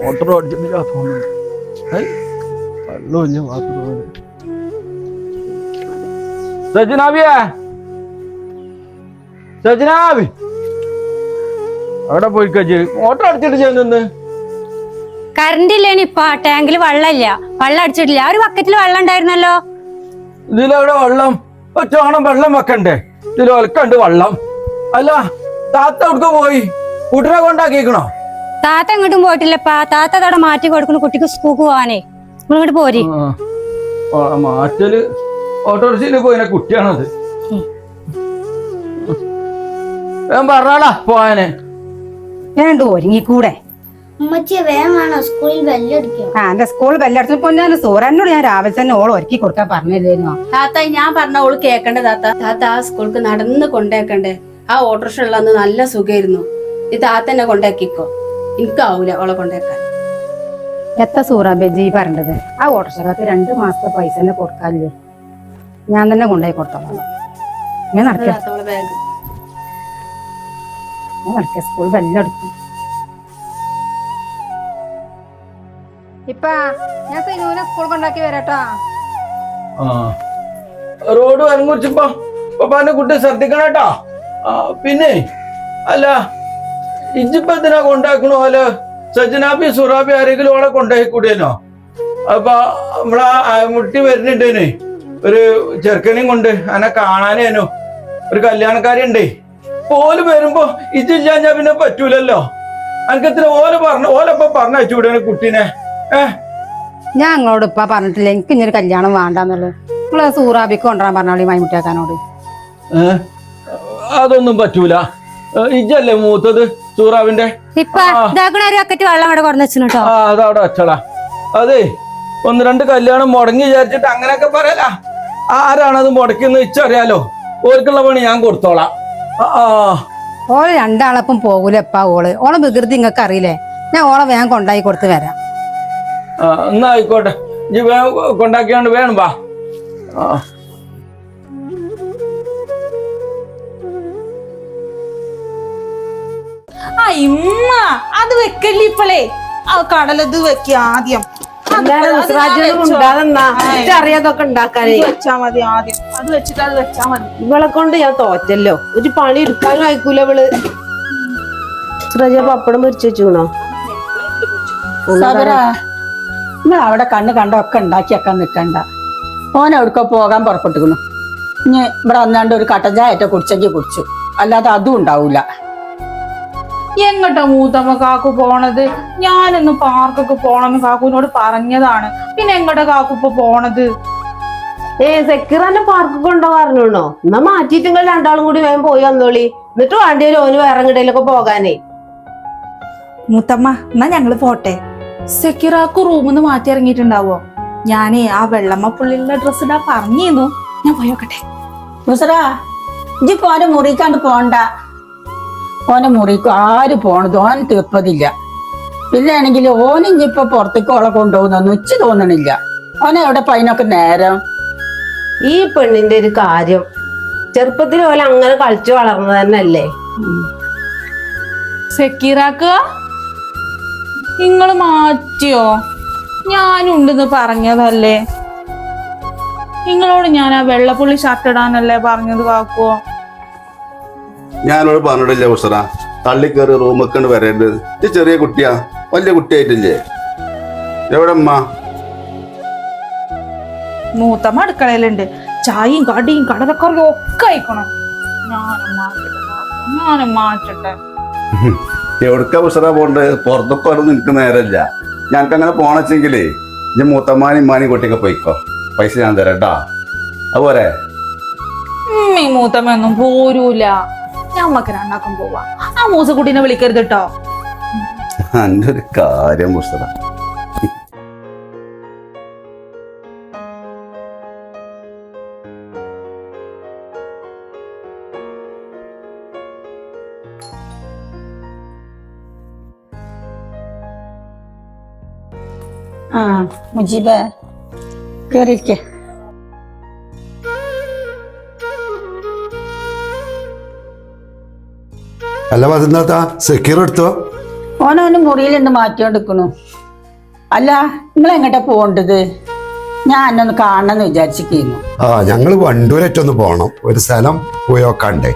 Motor അടിച്ചിട്ടില്ല തോന്നുന്നു. വെള്ളമില്ല ബാത്റൂമില്. സജനാബിയാ, സജനാബി അവിടെ പോയി കഴിച്ച് മോട്ടർ അടിച്ചിട്ട് ചെയ്യുന്നു. കറണ്ട് ഇല്ലേനിപ്പാ, ടാങ്കില് വെള്ളമില്ല, വെള്ളം അടിച്ചിട്ടില്ല. ഒരു ബക്കറ്റിൽ വെള്ളം ഉണ്ടായിരുന്നല്ലോ. ഇതിലെവിടെ വെള്ളം? ചോണം വെള്ളം വെക്കണ്ടേ? ഇതിൽ ഒലക്കണ്ട് വെള്ളം. അല്ല താത്ത എവിടെ പോയി? കുട്ടിനെ കൊണ്ടാക്കിക്കണോ? താത്ത എങ്ങോട്ടും പോയിട്ടില്ലപ്പാ. താത്ത അതവിടെ മാറ്റി കൊടുക്കുന്നു കുട്ടിക്ക് സ്കൂൾക്ക് പോവാനേ. ഇങ്ങോട്ട് പോരി. മാറ്റല് ഓട്ടോറിക്ഷയില് പോയിന കുട്ടിയാണത്. ഞാൻ പറഞ്ഞാടാ പോവാനെ. ഞാനുണ്ട് ഒരുങ്ങിക്കൂടെ. സ്കൂളിൽ ബെല്ലടിക്കും. എന്റെ സ്കൂളിൽ ബെല്ലടിച്ചപ്പോ ഞാൻ സൂര്യനോട് ഞാൻ രാവിലെ തന്നെ ഓള് ഒരുക്കി കൊടുക്കാൻ പറഞ്ഞില്ലായിരുന്നോ? താത്ത ഞാൻ പറഞ്ഞ ഓള് കേക്കണ്ടേ താത്ത. താത്ത ആ സ്കൂൾക്ക് നടന്ന് കൊണ്ടേക്കണ്ടേ? ആ ഓട്ടോറിക്ഷ ഉള്ളന്ന് നല്ല സുഖമായിരുന്നു. ഈ താത്ത എന്നെ കൊണ്ടാക്കിക്കോ. എനിക്കാവൂല ഓളെ കൊണ്ടേക്കാൻ. എത്ര സൂറാബേജി പറഞ്ഞത്? ആ ഓട്ടോറിക്ഷക്ക് 2 മാസത്തെ പൈസ തന്നെ കൊടുക്കാനില്ലേ? ഞാൻ തന്നെ കൊണ്ടുപോയി കൊടുത്തോളാം. ഞാൻ നടക്കാം. സ്കൂൾ ബെല്ലടിക്കും. ഇപ്പാ ഞാൻ സൈനൂനെ സ്കൂൾ കൊണ്ടാക്കി വരാട്ടോ. റോഡ് വരങ്ങുറിച്ചപ്പോ പപ്പാന്റെ കുട്ടി ശ്രദ്ധിക്കണേട്ടാ. പിന്നെ അല്ല ഇജിപ്പോ എന്തിനാ കൊണ്ടാക്കണോ? അല്ല സജനാബി സുറാബി ആരെങ്കിലും ഓളെ കൊണ്ടാക്കി കൂടിയനോ? അപ്പൊ നമ്മളാ മുട്ടി വരുന്നുണ്ടേനെ ഒരു ചെറുക്കനെയും കൊണ്ട് അനെ കാണാനേനോ ഒരു കല്യാണക്കാരി ഉണ്ടേ. ഓല് വരുമ്പോ ഇജില്ലാഞ്ഞാ പിന്നെ പറ്റൂലല്ലോ. അനക്കത്തിന് ഓലപ്പ പറഞ്ഞൂടെ കുട്ടീനെ? ഞാൻ നിങ്ങളോട് ഇപ്പ പറഞ്ഞിട്ടില്ല എനിക്ക് ഇനി ഒരു കല്യാണം വേണ്ടെന്നുള്ളത്. നിങ്ങള് സൂറാബിക്ക് കൊണ്ടുവരാൻ പറഞ്ഞോളി മൈമുട്ടിയാക്കാനോട്. അതൊന്നും പറ്റൂല. ഇജല്ലേ മൂത്തത് സൂറാവിന്റെ? വെള്ളം അവിടെ കുറഞ്ഞോ. അതവിടെ വെച്ചടാ. അതെ 1-2 കല്യാണം മുടങ്ങി വിചാരിച്ചിട്ട് അങ്ങനെയൊക്കെ പറയല. ആരാണത് മുടക്കിന്ന് ഇച്ചറിയാലോ. ഓർക്കുള്ള പണി ഞാൻ കൊടുത്തോളാം. ഓള് 2 ആളപ്പം പോകൂലപ്പാ. ഓളെ വികൃതി നിങ്ങൾക്ക് അറിയില്ലേ? ഞാൻ ഓളെ വേഗം കൊണ്ടായി കൊടുത്ത് വരാം. എന്നാ ആയിക്കോട്ടെ. ഇജ്ജ് വേഗം കൊണ്ടാക്കിയാണ്ട് വേണം വാ. ഇമ്മ അത് വെക്കല്ലേ ഇപ്പളേ. ആ കടലത് വെക്ക ആദ്യം. അറിയാതൊക്കെ ഉണ്ടാക്കാനേ വെച്ചാ മതി. ആദ്യം അത് വെച്ചിട്ട് അത് വെച്ചാ മതി. ഇവളെ കൊണ്ട് ഞാൻ തോറ്റല്ലോ. ഒരു പണി എടുക്കാനും അയക്കൂല ഇവള്. പപ്പടം പൊരിച്ചു വെച്ചൂണോ? നിങ്ങൾ അവിടെ കണ്ടൊക്കെ ഉണ്ടാക്കിയൊക്കെ നിൽക്കണ്ട. ഓൻ എവിടേക്കോ പോകാൻ പുറപ്പെട്ടിരിക്കുന്നു. ഇനി ഇവിടെ വന്നാണ്ട് ഒരു കട്ടൻ ചായ കുടിച്ചെങ്കിൽ കുടിച്ചു, അല്ലാതെ അതും ഉണ്ടാവൂല. എങ്ങട്ടാ മൂത്തമ്മ കാക്കു പോണത്? ഞാനൊന്ന് പാർക്കൊക്കെ പോണെന്ന് കാക്കുവിനോട് പറഞ്ഞതാണ്. പിന്നെ എങ്ങട്ടാ കാക്കു ഇപ്പൊ പോണത്? സെക്യൂറാന്റെ പാർക്ക് കൊണ്ടോ പറഞ്ഞോ? എന്നാ മാറ്റിയിട്ട് നിങ്ങൾ 2 ആളും കൂടി വേഗം പോയി വന്നോളി. എന്നിട്ട് വേണ്ടിയൊരു ഓന് വേറെ എങ്ങടേലൊക്കെ പോകാനേ. മൂത്തമ്മ എന്നാ ഞങ്ങള് പോട്ടെ. സെക്യൂറാക്ക് റൂമിന്ന് മാറ്റി ഇറങ്ങിയിട്ടുണ്ടാവോ? ഞാനേ ആ വെള്ളമ്മ പുള്ളിയുടെ ഡ്രസ് ഇടാ പറഞ്ഞിരുന്നു. ഞാൻ പോയോക്കട്ടെ. മുസറാ ഇജിപ്പോ ഓനെ മുറിക്കാണ്ട് പോണ്ട. ഓനെ മുറിക്കും ആര് പോണത്? ഓൻ തീർപ്പതില്ല. ഇല്ലാണെങ്കിൽ ഓന് ഇനിയിപ്പൊ പുറത്തേക്ക് ഓളെ കൊണ്ടുപോകുന്നൊന്നും ഉച്ച തോന്നണില്ല. ഓനെ എവിടെ പൈനൊക്കെ നേരം. ഈ പെണ്ണിന്റെ ഒരു കാര്യം, ചെറുപ്പത്തിൽ പോലെ അങ്ങനെ കളിച്ചു വളർന്നത് തന്നെയല്ലേ. സെക്യൂറാക്ക് നിങ്ങള് മാറ്റിയോ? ഞാനുണ്ടെന്ന് പറഞ്ഞതല്ലേ. നിങ്ങളോട് ഞാൻ ആ വെള്ളപ്പുള്ളി ഷർട്ട് ഇടാനല്ലേ പറഞ്ഞത് കാക്കുവോ? ഞാനോട് പറഞ്ഞിട്ടില്ലേ ഉസറ, തള്ളിക്കേറി റൂമൊക്കെ വരരുത്. ഇത് ചെറിയ കുട്ടിയാ, വലിയ കുട്ടിയായിട്ടില്ലേ? എവിടെ അമ്മ? മൂത്തമ്മ അടുക്കളയിലുണ്ട്. ചായയും കടിയും കടലക്കറിയും ഒക്കെ അയക്കണം. ഞാനും മാറ്റട്ടെ. എവിടുക്ക ഉസറ പോണ്ട്? പുറത്തൊക്കെ വരും നിനക്ക് നേരമില്ല. ഞങ്ങൾക്ക് അങ്ങനെ പോണച്ചെങ്കിലേ ഇജ്ജ് മൂത്തമ്മാനും ഇമ്മാനും കുട്ടിയൊക്കെ പോയിക്കോ. പൈസ ഞാൻ തരാട്ടാ. അതുപോലെ മൂത്തമ്മ ഒന്നും പോരൂല. ഞമ്മക്ക് 2 പോവാ. ആ മൂസക്കുട്ടീനെ വിളിക്കരുത് കേട്ടോ. എൻ്റെ ഒരു കാര്യം ഉസറ. മുജീബ കേറിയിരിക്കെ. അല്ല വസന്താത്ത സെക്യൂർ എടുത്തോ? ഓനോന് മുറിയിലുണ്ട് മാറ്റിയോണ്ടിരിക്കണു. അല്ല നിങ്ങൾ എങ്ങോട്ടാ പോണ്ടത്? ഞാൻ എന്നൊന്ന് കാണണമെന്ന് വിചാരിച്ചിരിക്കുന്നു. ഞങ്ങൾ വണ്ടൂരേറ്റൊന്ന് പോകണം, ഒരു സ്ഥലം പോയോക്കാണ്ടേ,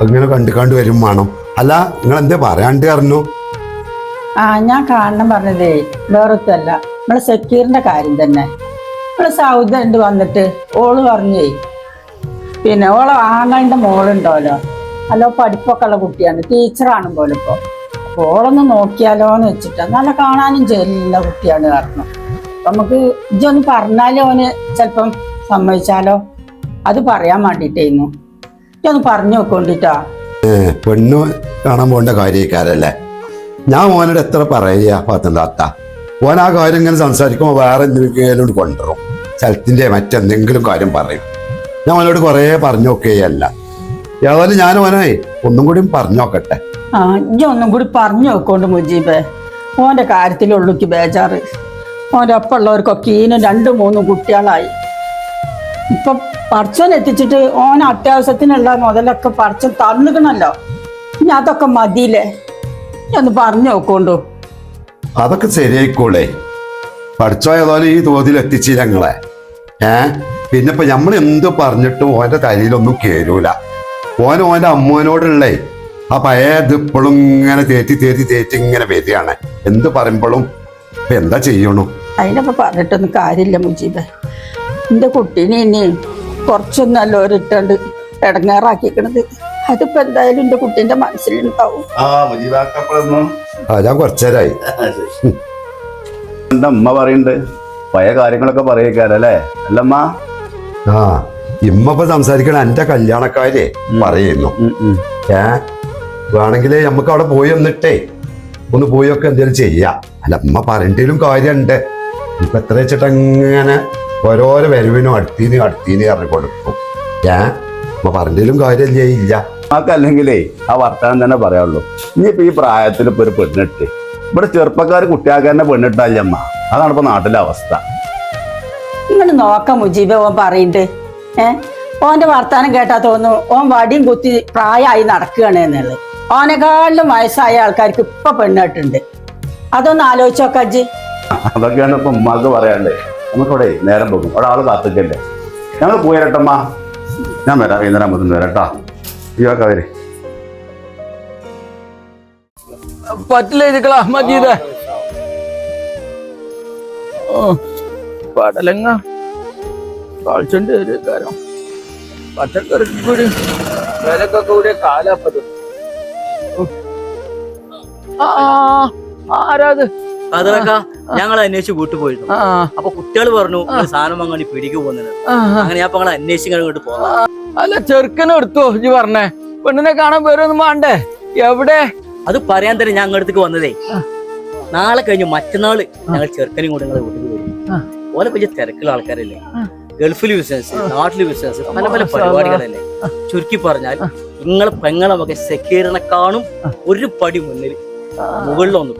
അങ്ങനെ കണ്ടു വരും വേണം. അല്ല നിങ്ങൾ എന്താ പറയാണ്ട് പറഞ്ഞു? ഞാൻ കാണണം പറഞ്ഞതേ വേറൊത്തല്ല, നമ്മളെ സെക്യൂറിന്റെ കാര്യം തന്നെ. നമ്മളെ സൗദണ്ട് വന്നിട്ട് ഓള് പറഞ്ഞേ, പിന്നെ ഓളെ ആങ്ങളുടെ മോളുണ്ടല്ലോ, നല്ല പഠിപ്പൊക്കെ ഉള്ള കുട്ടിയാണ്, ടീച്ചറാണ് പോലെ ഇപ്പൊ. അപ്പൊ ഓളൊന്ന് നോക്കിയാലോന്ന് വെച്ചിട്ടാ, നല്ല കാണാനും ചേരുന്ന കുട്ടിയാണ് കാരണം. നമുക്ക് ഇജൊന്ന് പറഞ്ഞാലോ ഓന് ചിലപ്പം സമ്മതിച്ചാലോ, അത് പറയാൻ വേണ്ടിട്ടായിരുന്നു. ഇജൊന്ന് പറഞ്ഞു നോക്കൊണ്ടിട്ടാ. പെണ്ണു കാണാൻ പോകേണ്ട കാര്യക്കാരല്ലേ? ഞാൻ ഓനോട് എത്ര പറയാ പത്തന്താത്ത, ഓൻ ആ കാര്യം ഇങ്ങനെ സംസാരിക്കുമ്പോൾ വേറെ എന്തെങ്കിലും കൊണ്ടുവരും, സ്ഥലത്തിന്റെ മറ്റെന്തെങ്കിലും കാര്യം പറയും. ഞാൻ ഓനോട് കുറേ പറഞ്ഞു നോക്കുകയല്ല. ഏതായാലും ഞാൻ ഓനെ ഒന്നും കൂടി പറഞ്ഞു നോക്കട്ടെ. ഇജൊന്നും കൂടി പറഞ്ഞു നോക്കോണ്ട് മുജീബേ, ഓന്റെ കാര്യത്തിലുള്ളുക്ക് ബേജാറ്. ഓൻ്റെ ഒപ്പമുള്ളവർക്കൊക്കെ ഈനും 2-3 കുട്ടികളായി. ഇപ്പൊ പറിച്ചോൻ എത്തിച്ചിട്ട് ഓൻ അത്യാവശ്യത്തിനുള്ള മുതലൊക്കെ പറിച്ചോൻ തന്നിക്കണല്ലോ. ഇനി അതൊക്കെ മതിയില്ലേ? ഒന്ന് പറഞ്ഞു നോക്കോണ്ടു. അതൊക്കെ ശരിയായിക്കോളേ. പഠിച്ചോ ഏതായാലും ഈ തോതിൽ എത്തിച്ച് ഞങ്ങളെ. പിന്നെ ഇപ്പൊ നമ്മൾ എന്ത് പറഞ്ഞിട്ടും ഓന്റെ തലയിലൊന്നും കേരൂല. ഓന്റെ അമ്മോനോടുള്ളേ ആ പഴയത് ഇപ്പോഴും ഇങ്ങനെ തേറ്റി ഇങ്ങനെ വരികയാണ്. എന്ത് പറയുമ്പോഴും ഇപ്പൊ എന്താ ചെയ്യണു? അതിനൊക്കെ പറഞ്ഞിട്ടൊന്നും കാര്യമില്ല മുജീബ്. എന്റെ കുട്ടീനെ ഇനി കുറച്ചൊന്നല്ല ഒരിട്ടണ്ട് ഇടങ്ങേറാക്കിക്കണത്. അതിപ്പോ എന്തായാലും എന്റെ കുട്ടീന്റെ മനസ്സിലുണ്ടാവും. ഞാൻ കുറച്ചേരായി. എന്താ അമ്മ പറയണ്ട്? പഴയ കാര്യങ്ങളൊക്കെ പറയിക്കാരല്ലേ അല്ലമ്മ? ഇമ്മ ഇപ്പൊ സംസാരിക്കണ എന്റെ കല്യാണക്കാരെ പറയുന്നു. വേണമെങ്കിലേ നമുക്ക് അവിടെ പോയി വന്നിട്ടേ ഒന്ന് പോയൊക്കെ എന്തെങ്കിലും ചെയ്യാം. അല്ല അമ്മ പറഞ്ഞിട്ടും കാര്യമുണ്ട്. ഇപ്പൊ എത്ര വെച്ചിട്ട് അങ്ങനെ ഓരോരോ വരവിനും അടുത്തീന് പറഞ്ഞു കൊടുക്കും. അമ്മ പറഞ്ഞിട്ടും കാര്യം ചെയ്യില്ല. അല്ലെങ്കിലേ ആ വർത്തമാനം തന്നെ പറയാനുള്ളൂ. ഇനിയിപ്പോ ഈ പ്രായത്തിൽ ഇപ്പൊ ഒരു പെണ്ണിട്ട് ഇവിടെ ചെറുപ്പക്കാർ കുട്ടിയാക്കാരനെ പെണ്ണിട്ടല്ല അമ്മ. അതാണ് ഇപ്പൊ നാട്ടിലെ അവസ്ഥ. നിങ്ങൾ നോക്കാം മുജീബ്, ഓൻ പറയണ്ട്. ഓന്റെ വർത്താനം കേട്ടാ തോന്നുന്നു ഓൻ വടിയും കുത്തി പ്രായമായി നടക്കുകയാണ് എന്നുള്ളത്. ഓനെക്കാളിലും വയസ്സായ ആൾക്കാർക്ക് ഇപ്പൊ പെണ്ണിട്ടുണ്ട്. അതൊന്ന് ആലോചിച്ച് നോക്കാം അജ്ജി. അതൊക്കെയാണ് ഇപ്പൊ ഉമ്മാക്ക് പറയാണ്ടേ. നമുക്കിവിടെ നേരം പോകും, അവിടെ ആള് കാത്തിക്കല്ലേ. ഞങ്ങൾ പോയിരട്ടമ്മ, ഞാൻ വരാം, വൈകുന്നേരം ആകുമ്പോൾ വരാട്ടാ. ഇയൊക്കെ വരെ പറ്റില്ല ഇരിക്കളാ മജീദേ. പടലങ്ങ കളിച്ചോണ്ട് ഒരു കാര്യം പച്ചക്കറിക്ക് കൂടി വിലക്കൊക്കെ കൂടിയ കാലാപ്പത്. ആരാത്? അതൊക്കെ ഞങ്ങൾ അന്വേഷിച്ച് വീട്ടിൽ പോയിരുന്നു. അപ്പൊ കുട്ടികൾ പറഞ്ഞു സാധനം വാങ്ങി പിടിക്ക് പോകുന്നത്. അങ്ങനെ ഞാൻ ഞങ്ങൾ അന്വേഷിക്കാൻ ഇങ്ങോട്ട് പോകാം. അല്ല ചെറുക്കനെ എടുത്തോ ഇജ്ജ് പറഞ്ഞേ? പെണ്ണിനെ കാണാൻ പേരൊന്നും വേണ്ടേ? എവിടെ? അത് പറയാൻ തന്നെ ഞാൻ അങ്ങോട്ടേക്ക് വന്നതേ. നാളെ കഴിഞ്ഞു മറ്റന്നാള് ഞങ്ങൾ ചെറുക്കനും കൂടെ ഞങ്ങളെ വീട്ടിൽ വരും. ഓലെ വലിയ തിരക്കുള്ള ആൾക്കാരല്ലേ, ഗൾഫില് ബിസിനസ്, നാട്ടില് ബിസിനസ്, പല പല പരിപാടികളല്ലേ. ചുരുക്കി പറഞ്ഞാൽ നിങ്ങളെ പെങ്ങളെ മകൻ സെക്യൂരിനെ കാണും ഒരു പടി മുന്നിൽ മുകളിലൊന്നും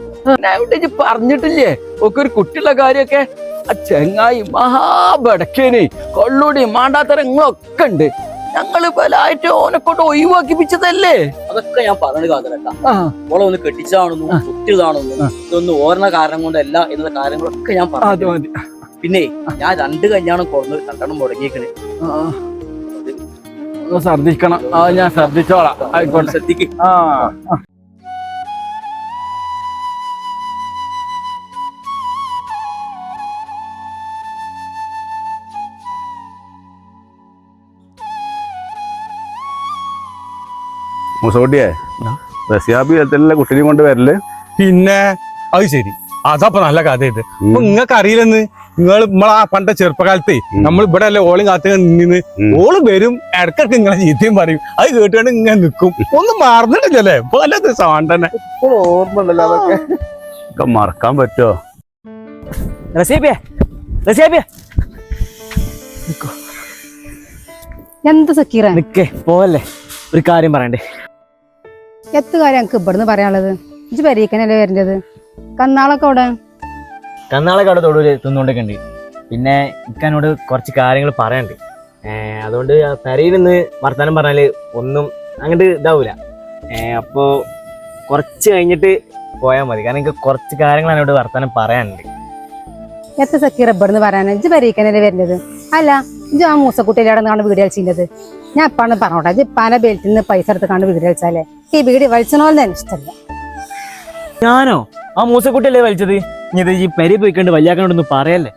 പറഞ്ഞിട്ടില്ലേ ഒക്കെ ഒരു കുട്ടിയുള്ള കാര്യമൊക്കെ? ആ ചെങ്ങായി മഹാബടക്കേന് കൊള്ളൂടി മാണ്ടാത്തരങ്ങളൊക്കെ ഉണ്ട്. ഞങ്ങള് ബലായിട്ട് ഓനെ കൊണ്ട് ഒഴിവാക്കിപ്പിച്ചതല്ലേ. അതൊക്കെ ഞാൻ പറഞ്ഞു കാതലക്ക. ഓളെ ഒന്ന് കെട്ടിച്ചതാണെന്നും കുട്ടിയതാണെന്നും ഇതൊന്നും ഓരണ കാരണം കൊണ്ടല്ല എന്നുള്ള കാര്യങ്ങളൊക്കെ ഞാൻ പറഞ്ഞു. പിന്നെ ഞാൻ 2 കല്യാണം കുറഞ്ഞ് 2 മുടങ്ങിയേക്കണ്. ശ്രദ്ധിക്കണം. ഞാൻ ശ്രദ്ധിച്ചോളാം. ആയിക്കോട്ടെ, ശ്രദ്ധിക്ക്. മുസോട്ടിയെ റസിയാബി എത്തല്ലേ കുട്ടീനെ കൊണ്ട് വരല്? പിന്നെ അത് ശരി, അതപ്പൊ നല്ല കഥ ഇത്. അപ്പൊ നിങ്ങൾക്ക് അറിയില്ലെന്ന്, നിങ്ങൾ നമ്മളാ പണ്ട ചെറുപ്പകാലത്ത് നമ്മൾ ഇവിടെ അല്ലേ ഓളും കാത്ത നിന്ന് ഓള് വരും, ഇടക്കിടക്ക് നിങ്ങളെ ചീത്തയും പറയും. അത് കേട്ടുകൊണ്ട് ഇങ്ങനെ നിൽക്കും. ഒന്നും മറന്നിട്ടില്ലല്ലേ? ഇപ്പൊ നല്ല ദിവസം തന്നെ ഓർമ്മ ഉണ്ടല്ലോ. അതൊക്കെ ഒക്കെ മറക്കാൻ പറ്റുമോ? എന്ത് സക്കീറ നിക്കേ പോവല്ലേ, ഒരു കാര്യം പറയണ്ടേ. എത്ത് കാര്യം എനിക്ക് ഇവിടുന്ന് പറയാനുള്ളത്? ഇജ്ജ് പരീക്കനല്ലേ വരേണ്ടത്? കന്നാളൊക്കെ അവിടെ കന്നാളൊക്കെ അവിടെ തൊടൂര് തിന്നുകൊണ്ടൊക്കെ ഉണ്ട്. പിന്നെ എനിക്കതിനോട് കുറച്ച് കാര്യങ്ങൾ പറയാനുണ്ട്. അതുകൊണ്ട് പെരയിൽ നിന്ന് വർത്താനം പറഞ്ഞാല് ഒന്നും അങ്ങോട്ട് ഇതാവൂല. അപ്പോൾ കുറച്ച് കഴിഞ്ഞിട്ട് പോയാൽ മതി. കാരണം എനിക്ക് കുറച്ച് കാര്യങ്ങൾ എന്നോട് വർത്താനം പറയാനുണ്ട്. എത്ര സക്കീർ ഇവിടുന്ന് പറയാനാ ഇജ്ജ് പരീക്കനല്ലേ വരുന്നത്? അല്ല ഇജ്ജ് ആ മൂസക്കുട്ടിയിലാണ് കാണുന്ന വീട് കളിച്ചിരുന്നത്. ഞാൻ എപ്പാണ് പറഞ്ഞോട്ടെ, ഇജ്ജ് പല ബെൽറ്റിൽ നിന്ന് പൈസ എടുത്ത് കാണുന്ന വീട് കളിച്ചാലേ ഈ വീട് വലിച്ചണോന്ന് തന്നെ ഇഷ്ടമല്ല. ഞാനോ? ആ മൂസക്കുട്ടിയല്ലേ വലിച്ചത്? ഇനി ഈ പെരി പോയിക്കണ്ട് വല്യാക്കനോടൊന്നും പറയല്ലേ.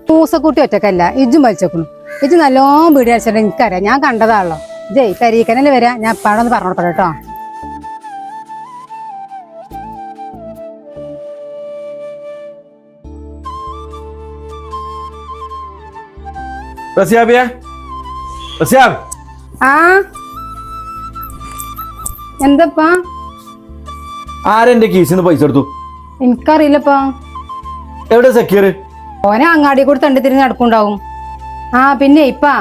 മൂസക്കുട്ടി ഒറ്റക്കല്ല, ഇജ്ജും വലിച്ചേക്കണു. ഇജ്ജ് നല്ലോണം വീട് കളിച്ചിട്ട് എനിക്കറിയാം, ഞാൻ കണ്ടതാണല്ലോ. ജയ് പരീക്കനല്ലേ വരാ, ഞാൻ എപ്പാടൊന്ന് പറഞ്ഞോട്ടെ കേട്ടോ. ആ എന്തപ്പാ? ആരെന്റെ കീസിന്ന് പൈസ എടുത്തു? എനിക്കറിയില്ലപ്പാ. എവിടെ സക്കീർ? ഓനെ അങ്ങാടി കൂടി തണ്ടി തിരിഞ്ഞ് നടക്കുണ്ടാവും. ആ പിന്നെ ഇപ്പാ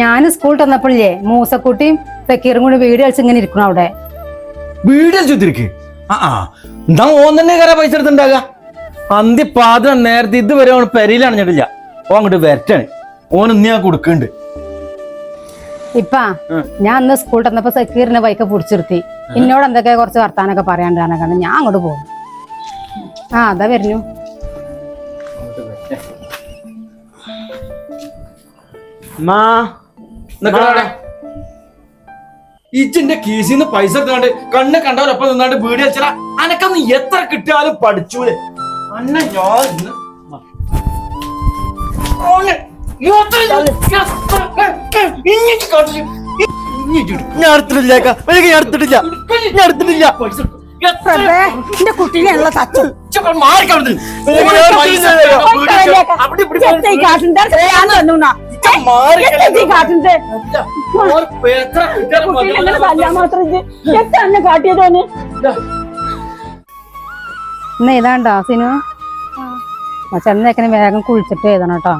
ഞാൻ സ്കൂളിൽ തന്നപ്പോഴില്ലേ മൂസക്കുട്ടിയും സക്കീറും കൂടി വീട് കളിച്ച് ഇങ്ങനെ ഇരിക്കണം അവിടെ. വീട് കളിച്ചിരിക്ക്. എന്താ ഓൻ തന്നെ കയറാ പൈസ എടുത്തുണ്ടാകുക? അന്ത്യപാതിര നേരത്തെ ഇതുവരെ ഓൺ പെരയിൽ അണിഞ്ഞിട്ടില്ല. ഓ അങ്ങോട്ട് വരട്ടാണ്. ഓനൊന്ന് ഞാൻ കൊടുക്കുന്നുണ്ട്. ഇപ്പാ ഞാൻ അന്ന് സ്കൂളിൽ തന്നപ്പോ സക്കീറിനെ ബൈക്ക് പിടിച്ചിരുത്തി. എന്നോട് എന്തൊക്കെ കുറച്ച് വർത്താനൊക്കെ പറയാണ്ടാണ് ഞാൻ അങ്ങോട്ട് പോകും. ആ അതാ വരുന്നു. ഇച്ചിന്റെ കീസിന്ന് പൈസ എടുത്താണ്ട് കണ്ണ് കണ്ടവരൊപ്പം നിന്നാണ്ട് വീട് വെച്ചാ അനക്കന്ന് എത്ര കിട്ടിയാലും പഠിച്ചൂലെ. അന്ന ഞാൻ എടുത്തിട്ടില്ല. എന്റെ കുട്ടീനെയുള്ള തച്ചും കാട്ടിയതോന്ന്. ഇന്ന് ഏതാണ്ടോ സിനു ചെന്നേക്കനെ വേഗം കുളിച്ചിട്ട് എഴുതണം കേട്ടോ.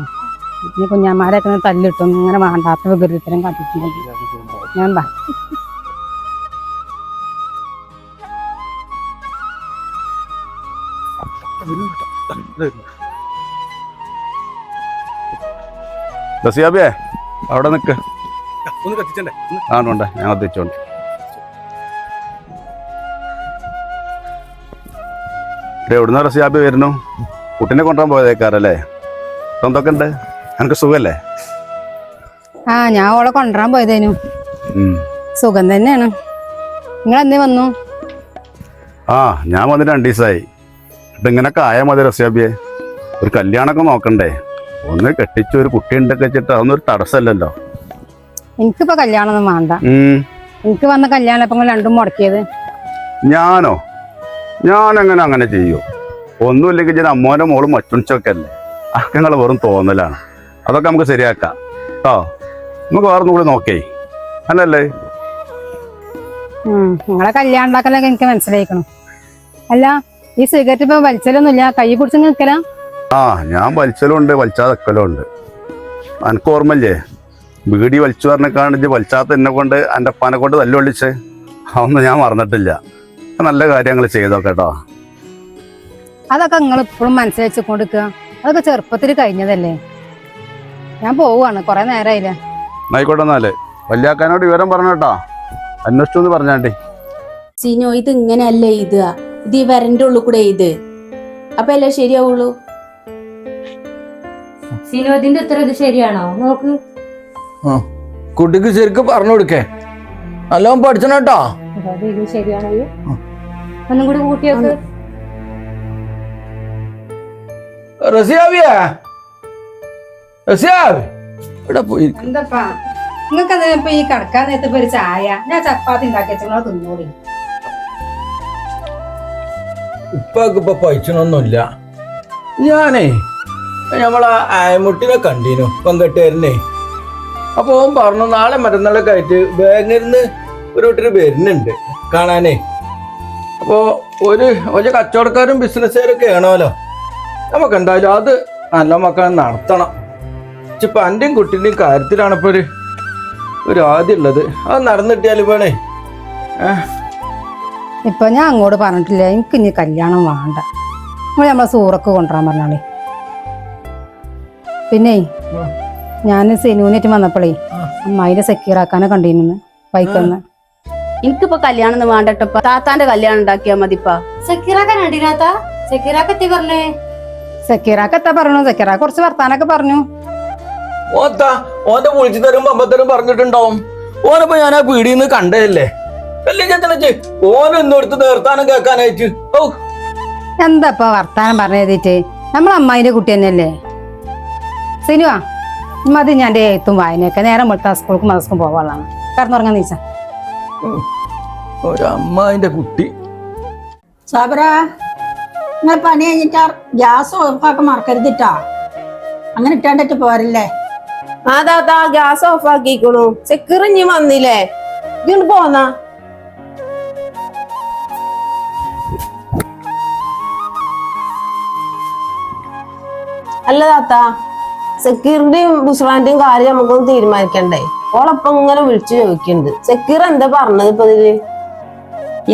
ഇനി കുഞ്ഞാമാരെയൊക്കെ തല്ലിട്ടും ഇങ്ങനെ വേണ്ടാത്ത വിപരീതരം കാട്ടിട്ടുണ്ടെങ്കിൽ ഞാൻ പറ. റസിയാബിയെ അവിടെ നിക്ക്. ഒന്ന് കത്തിച്ചണ്ടേ? ആണോണ്ട ഞാൻ കത്തിച്ചോണ്ട്. എവിടുന്ന റസിയാബി വരുന്നു? കുട്ടിനെ കൊണ്ടുവരാൻ പോയതേക്കാറല്ലേ? എന്തൊക്കെ ഉണ്ട്? എനിക്ക് സുഖല്ലേ? ആ ഞാൻ ഓളെ കൊണ്ടുവരാൻ പോയതേനു. സുഖം തന്നെയാണ്. നിങ്ങൾ എന്നേ വന്നു? ആ ഞാൻ വന്നിട്ട് 2 ദിവസമായി. ഇപ്പൊ ഇങ്ങനൊക്കെ ആയാൽ മതി റസിയാബിയെ. ഒരു കല്യാണമൊക്കെ നോക്കണ്ടേ? ഒന്ന് കെട്ടിച്ച് ഒരു കുട്ടി ഉണ്ടൊക്കെ വെച്ചിട്ട് അതൊന്നും ഒരു തടസ്സമല്ലല്ലോ. എനിക്കിപ്പോ കല്യാണം ഒന്നും വേണ്ട. എനിക്ക് വന്ന കല്യാണം ഇപ്പൊ രണ്ടും മുടക്കിയത്. ഞാനോ? ഞാനെങ്ങനെ അങ്ങനെ ചെയ്യൂ? ഒന്നുമില്ലെങ്കിൽ ഞാൻ അമ്മോന്റെ മോളും മറ്റുണിച്ചൊക്കെ അല്ലേ. അതൊക്കെ നിങ്ങൾ വെറും തോന്നലാണ്. അതൊക്കെ നമുക്ക് ശരിയാക്കാം കേട്ടോ. നമുക്ക് വേറെ കൂടി നോക്കേ അല്ലല്ലേ? നിങ്ങളെ കല്യാണം ഉണ്ടാക്കലൊക്കെ എനിക്ക് മനസ്സിലായിക്കണം. അല്ല ഈ സിഗരറ്റ് ഇപ്പൊ വലിച്ചലൊന്നുമില്ല, കൈ പിടിച്ച് നിൽക്കല? ആ ഞാൻ വലിച്ചലും ഉണ്ട്, വലിച്ചാതെക്കലും ഉണ്ട്. എനിക്ക് ഓർമ്മല്ലേ ബീഡി വലിച്ചു പറഞ്ഞേക്കാണെങ്കിൽ വലിച്ചാത്ത എന്നെ കൊണ്ട് എൻ്റെ അപ്പാനെ കൊണ്ട് തല്ലുകൊള്ളിച്ച് അതൊന്നും ഞാൻ മറന്നിട്ടില്ല. നല്ല കാര്യങ്ങൾ ചെയ്തോ കേട്ടോ. അതൊക്കെ നിങ്ങൾ ഇപ്പോഴും മനസ്സിലാക്കി കൊടുക്കുക. അതൊക്കെ ചെറുപ്പത്തിൽ കഴിഞ്ഞതല്ലേ. ഞാൻ പോവാണ്, കൊറേ നേരമായില്ലേ. ആയിക്കോട്ടെ എന്നാല് വല്യാക്കാനോട് വിവരം പറഞ്ഞോട്ടോ, അന്വേഷിച്ചു പറഞ്ഞാണ്ടി. സിനോ ഇത് ഇങ്ങനെയല്ലേ ഇത് ഈ വരന്റെ ഉള്ളിൽ കൂടെ ഇത് അപ്പൊ അല്ലേ ശരിയാവുള്ളൂ. സിനോ ഇതിന്റെ ഉത്തരം ഇത് ശരിയാണോ നോക്ക്. കുട്ടിക്ക് ശരിക്കും പറഞ്ഞു കൊടുക്കേ. നല്ലോണം പഠിച്ചണം കേട്ടോ. ഇത് ശരിയാണോ? ഒന്നും കൂടി കൂട്ടിയൊക്കെ. റസിയാവിയാ റസിയാവ് ഇവിടെ പോയി. എന്താപ്പാ നിങ്ങൾക്ക് ഇപ്പൊ ഈ കടക്കാൻ നേരത്തെ ഒരു ചായ ഞാൻ ചപ്പാത്തി ഉണ്ടാക്കി വെച്ചാൽ തിന്നോളി. ഇപ്പൊ പൈച്ചണൊന്നുമില്ല. ഞാനേ നമ്മളാ ആയമുട്ടിനെ കണ്ടീനു പങ്കെട്ടുകാരനെ. അപ്പൊ ഓൻ പറഞ്ഞു നാളെ മറ്റന്നാളൊക്കെ ആയിട്ട് വേങ്ങരുന്ന് ഒരു വീട്ടിൽ വരുന്നുണ്ട് കാണാനേ. അപ്പോ ഒരു കച്ചവടക്കാരും ബിസിനസ്സുകാരൊക്കെ ആണല്ലോ. നമുക്ക് എന്തായാലും അത് നല്ല മക്കളെ നടത്തണം. ഇപ്പൊ എന്റെയും കുട്ടീന്റെയും കാര്യത്തിലാണ് ഇപ്പൊ ഒരു ആദ്യം ഉള്ളത്. അത് നടന്നിട്ടിയാലും വേണേ. ഇപ്പൊ ഞാൻ അങ്ങോട്ട് പറഞ്ഞിട്ടില്ല എനിക്ക് ഇനി കല്യാണം വേണ്ട. നിങ്ങൾ നമ്മളെ സൂറക്ക് കൊണ്ടുവരാൻ പറഞ്ഞോളി. പിന്നെ ഞാൻ സിനുവിനേറ്റ് വന്നപ്പോഴേ അമ്മായിനെ സെക്യൂറാക്കാനെ കണ്ടിരുന്നു ബൈക്കെന്ന്. എനിക്കിപ്പോ കല്യാണം വേണ്ടട്ടപ്പ താത്താന്റെ കല്യാണം ഉണ്ടാക്കിയാ മതിപ്പാ. സക്കീറാക്കാൻ അടിരാത്ത സക്കീറാക്കത്തി പറഞ്ഞേ. സക്കീറാക്ക് എത്താ പറഞ്ഞു? സക്കീറാക്ക് കുറച്ച് വർത്താനൊക്കെ പറഞ്ഞു. ഓത്താ ഓന്റെ വിളിച്ചു തരും അമ്പത്തരും പറഞ്ഞിട്ടുണ്ടാവും. ഓനപ്പോ ഞാൻ ആ പീടിയിൽ നിന്ന് കണ്ടതല്ലേ. അല്ലെങ്കിൽ ഓനെടുത്ത് നേർത്താനം കേൾക്കാനായിട്ട്. ഓ എന്താ വർത്താനം പറഞ്ഞിട്ട് നമ്മളെ അമ്മായിന്റെ കുട്ടി തന്നെയല്ലേ സിനുവാ. മതി ഞാൻ എൻ്റെ എഴുത്തും വായനയൊക്കെ. നേരം വെളുത്ത സ്കൂൾക്കും മദ്രസക്കും പോകാനുള്ളതാണ്. കടന്നുറങ്ങാൻ നീച്ച. ഒരമ്മായിന്റെ കുട്ടി. സാബറ, നിങ്ങൾ പണി കഴിഞ്ഞിട്ടാ ഗ്യാസ് ഓഫാക്കാൻ മറക്കരുതിട്ടാ. അങ്ങനെ ഇട്ടാണ്ടിട്ട് പോരല്ലേ? ആ താത്ത ഗ്യാസ് ഓഫ് ആക്കിക്കണു. സെക്യൂറിഞ്ഞി വന്നില്ലേ? ഇങ്ങോട്ട് പോന്നാ. അല്ല താത്ത, സെക്യൂരിറ്റിയും ബുസ്റാന്റെയും കാര്യം നമുക്കൊന്ന് തീരുമാനിക്കണ്ടേ? ഓളപ്പം ഇങ്ങനെ വിളിച്ചു ചോദിക്കുന്നുണ്ട്. സെക്യൂർ എന്താ പറഞ്ഞത് ഇപ്പൊ ഇതില്?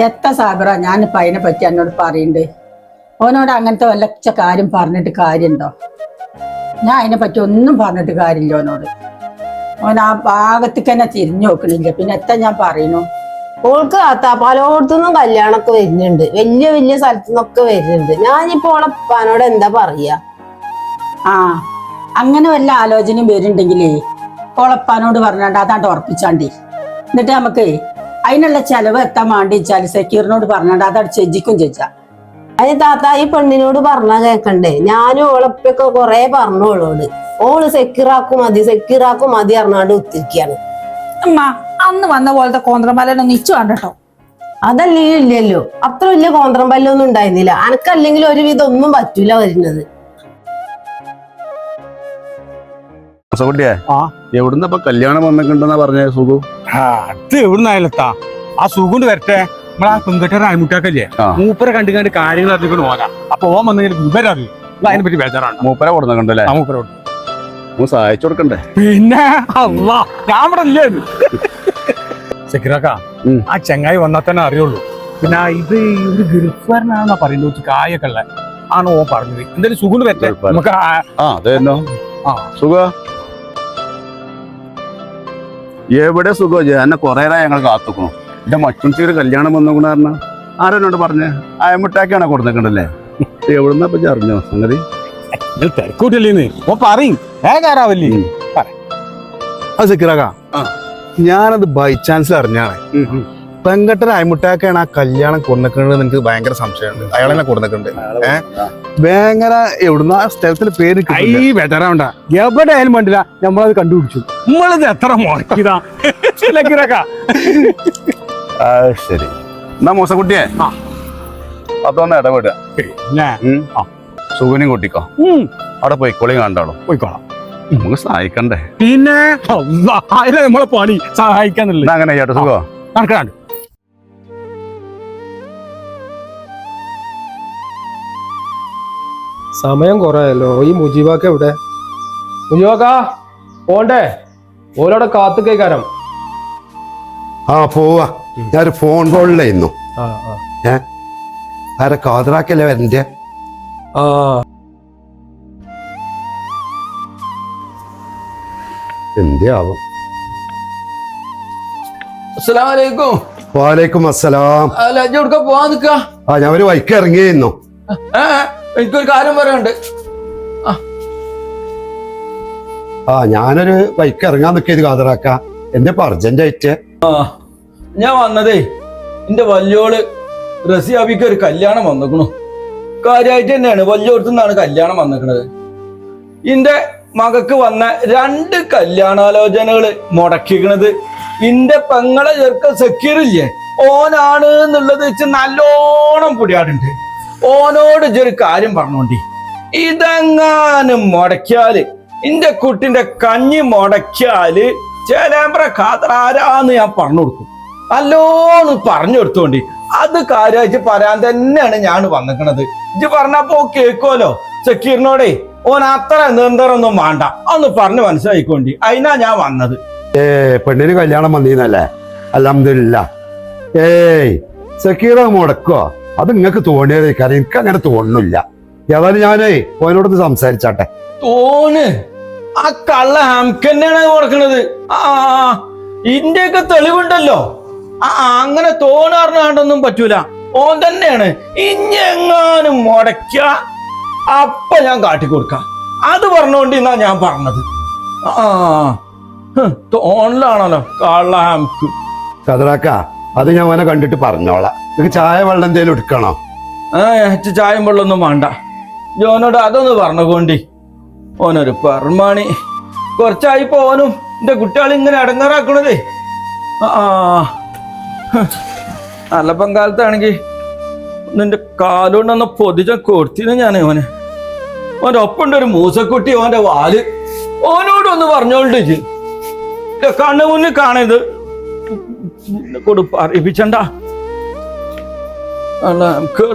എത്ര സാബറ, ഞാനിപ്പോ അതിനെ പറ്റി എന്നോട് പറയുന്നുണ്ട്. ഓനോട് അങ്ങനത്തെ വല്ല കാര്യം പറഞ്ഞിട്ട് കാര്യമുണ്ടോ? ഞാൻ അതിനെ പറ്റി ഒന്നും പറഞ്ഞിട്ട് കാര്യമില്ല ഓനോട്. ഓൻ ആ ഭാഗത്തേക്ക് തന്നെ തിരിഞ്ഞു നോക്കണില്ല. പിന്നെ എത്ര ഞാൻ പറയുന്നു? ഓൾക്ക് താത്ത പലയിടത്തുനിന്നും കല്യാണമൊക്കെ വരുന്നുണ്ട്. വലിയ വലിയ സ്ഥലത്തു നിന്നൊക്കെ വരുന്നുണ്ട്. ഞാനിപ്പോ ഓളപ്പാനോട് എന്താ പറയാ? ആ, അങ്ങനെ വല്ല ആലോചനയും വരുന്നുണ്ടെങ്കിലേ ഓളപ്പാനോട് പറഞ്ഞാണ്ട് അതാണ്ട് ഉറപ്പിച്ചാണ്ടി. എന്നിട്ട് നമുക്ക് അതിനുള്ള ചെലവ് എത്താൻ വേണ്ടി വെച്ചാൽ സെക്യൂറിനോട് പറഞ്ഞാണ്ട് അതവിടെ ചെജിക്കും ചെജ്ജാ. അതിന് താത്ത ഈ പെണ്ണിനോട് പറഞ്ഞാ കേക്കണ്ടേ? ഞാനും ഓളപ്പൊക്കെ കൊറേ പറഞ്ഞു ഓളോട്. ഓള് സെക്യൂറാക്കും മതി അറിഞ്ഞാണ്ട് ഒത്തിരിക്കാണ്. അമ്മ അന്ന് വന്ന പോലത്തെ കോന്ത്രമലൊന്നും നിച്ചു കണ്ടോ? അതല്ലേ ഇല്ലല്ലോ, അത്ര വലിയ കോന്ത്രമ്പല്ലൊന്നും ഉണ്ടായിരുന്നില്ല. അനക്കല്ലെങ്കിൽ ഒരുവിധം ഒന്നും പറ്റൂല വരുന്നത്. എവിടുന്ന കല്യാണം വന്നിട്ടുണ്ടെന്നാ പറഞ്ഞ സുഖു? അത് എവിടുന്നായാലത്താ ആ സുഖുണ്ട് വരട്ടെ. നമ്മളാ പെൺകെട്ട അയമുട്ടാക്കല്ലേ, മൂപ്പരെ കണ്ടു കാര്യങ്ങൾ അറിഞ്ഞിട്ട് പോകാം. അപ്പൊ ഓൻ വന്നെങ്കിൽ വിവരം അറിയും. അതിനെ പറ്റി ബേജാറാണ്. മൂപ്പരെ കൊടുക്കണ്ടല്ലേ? മൂപ്പരെ സഹായിച്ചു കൊടുക്കണ്ടേ? പിന്നെ അല്ലാ, ഞാൻ ഇവിടെ ഇല്ലേ സെക്യൂറാക്ക. ആ ചെങ്ങായി വന്നാൽ തന്നെ അറിയുള്ളൂ. പിന്നെ ഇത് ഒരു ഗൾഫുകാരനാണെന്നാ പറയുന്നത്. കായൊക്കെ ഉള്ള ആണോ ഓൻ പറഞ്ഞത്? എന്തായാലും സുഖുണ്ട് വരട്ടെ. നമുക്ക് സുഖ എവിടെ സുഖോ? എന്നെ കൊറേ ഞങ്ങൾ കാത്തുക്കണു. എന്റെ മച്ചുണ്ടിയുടെ കല്യാണം വന്നുകൊണ്ട് പറഞ്ഞ ആരോട് പറഞ്ഞേ? അയമുട്ടാക്കിയാണോ കൊടുത്തേക്കണ്ടല്ലേ? എവിടുന്ന അറിഞ്ഞോ സംഗതി? തിരക്കൂട്ടല്ലേന്ന് ഓ പറയും. ഏകാരാവല്ലേ അത് സെക്യൂറാക്ക, ഞാനത് ബൈ ചാൻസ് അറിഞ്ഞാണ്. പെങ്കട്ടൻ അയമുട്ടാക്കാണ് ആ കല്യാണം കൊടുക്കുന്നത്. എനിക്ക് ഭയങ്കര സംശയമുണ്ട്. അയാളെന്നെ കൊടുക്കുന്നുണ്ട്. ഭയങ്കര എവിടുന്ന സ്ഥലത്തിന്റെ പേര് ബേജാറാവണ്ട. എവിടെ ആയാലും വേണ്ടില്ല, നമ്മളത് കണ്ടുപിടിച്ചു. നമ്മളത് എത്ര മുടക്കിയതാ. ശരി എന്നാ മൂസക്കുട്ടിയെ അതൊന്ന് ഇടപെടുക. സുഖനും കൂട്ടിക്കോ. അവിടെ പോയിക്കോളി കണ്ടാളോ? പോയിക്കോളാം. നമുക്ക് സഹായിക്കണ്ടേ? പിന്നെ നമ്മളെ പണി സഹായിക്കാന്നല്ലേ. അങ്ങനെ ചേട്ടാ സുഖോ? നടക്കാണ്ട് സമയം കുറയല്ലോ. ഈ മുജീബാക്ക എവിടെ? മുജീബാക്ക പോണ്ടേ? ഓലോടെ കാത്തു കേൾക്കാരം. ആ പോവാ. ഞാനൊരു ഫോൺ കോളിലായിരുന്നു. ആരെ കാതറാക്കല്ലേ വരണ്ടേ? എന്തേ ആവും. അസ്സലാമലൈക്കും. വാലേക്കും അസ്സലാം. പോവാൻ നിക്കാ? ആ, ഞാൻ ഒരു വൈക്ക് ഇറങ്ങിയിരുന്നു. എനിക്കൊരു കാര്യം പറയാനുണ്ട്. ആ, ഞാനൊരു ബൈക്ക് ഇറങ്ങാൻ നിൽക്കിയത് കാതറാക്ക. എന്റെ അർജന്റായിട്ട് ഞാൻ വന്നതേ, എന്റെ വല്യോള് റസിയാബിക്ക് ഒരു കല്യാണം വന്നിക്കണു. കാര്യമായിട്ട് തന്നെയാണ്. വല്യോടത്തുനിന്നാണ് കല്യാണം വന്നിക്കണത്. എന്റെ മകക്ക് വന്ന 2 കല്യാണാലോചനകള് മുടക്കിക്കണത് എന്റെ പെങ്ങളെ ചെറുക്ക സെക്യൂറില്ലേ ഓനാണ് എന്നുള്ളത് വെച്ച് നല്ലോണം പുടിയാടുണ്ട്. ഓനോട് ഇതൊരു കാര്യം പറഞ്ഞോണ്ടി, ഇതെങ്ങാനും മുടക്കിയാല് എന്റെ കുട്ടിന്റെ കഞ്ഞി മുടക്കിയാല് ചേലേമ്പ്ര ഖാദറാരാന്ന് ഞാൻ പറഞ്ഞു കൊടുക്കും. നല്ലോണം പറഞ്ഞു കൊടുത്തോണ്ടി. അത് കാര്യമായിട്ട് പറയാൻ തന്നെയാണ് ഞാൻ വന്നിക്കണത്. ഇജ്ജ് പറഞ്ഞപ്പോ കേക്കോലോ സെക്യൂറിനോടെ. ഓൻ അത്ര നിർന്തരൊന്നും വേണ്ട, ഒന്ന് പറഞ്ഞ് മനസ്സിലായിക്കോണ്ടി. അതിനാ ഞാൻ വന്നത്. പെണ്ണിന് കല്യാണം വന്നീന്നല്ലേ? അൽഹംദുലില്ലാ. സക്കീറ മുടക്കോ? അത് നിങ്ങൾക്ക് തോന്നിയത് കാര്യം എനിക്ക് അങ്ങനെ തോന്നുന്നില്ല. ഏതായാലും ഞാനേ ഓനോടൊന്ന് സംസാരിച്ചാട്ടെ. തോന് ആ കള്ള ഹംകന്നെയാണ് കൊടുക്കണത്. ഇന്ത്യയൊക്കെ തെളിവുണ്ടല്ലോ. അങ്ങനെ തോന്നാറിനാണ്ടൊന്നും പറ്റൂല. ഓൻ തന്നെയാണ്. ഇഞ്ഞെങ്ങാനും മുടക്ക അപ്പൊ ഞാൻ കാട്ടിക്കൊടുക്കാം. അത് പറഞ്ഞോണ്ട് എന്നാ ഞാൻ പറഞ്ഞത്. ആ തോണിലാണല്ലോ കള്ള നമുക്ക്. കതിറാക്ക അത് ഞാൻ ഓനെ കണ്ടിട്ട് പറഞ്ഞോളാം. നിനക്ക് ചായ വെള്ളം എന്തേലും എടുക്കണോ? ചായം വെള്ളമൊന്നും വേണ്ട. ജോനോട് അതൊന്ന് പറഞ്ഞുകൊണ്ടി. ഓനൊരു പെർമാണി. കുറച്ചായിപ്പോ ഓനും എന്റെ കുട്ടികൾ ഇങ്ങനെ ഇടങ്ങാറാക്കണതേ. നല്ല പങ്കാലത്താണെങ്കിൽ നിന്റെ കാലുകൊണ്ടൊന്ന് പൊതിച്ച കൊടുത്തിരുന്നു ഞാൻ ഓന്. ഓൻ്റെ ഒപ്പുണ്ട് ഒരു മൂസക്കുട്ടി, ഓന്റെ വാല്. ഓനോടൊന്ന് പറഞ്ഞോണ്ട് കണ്ണു മുന്നിൽ കാണരുത് കൊടു പറയിപ്പിച്ചണ്ട. അല്ല നമുക്ക്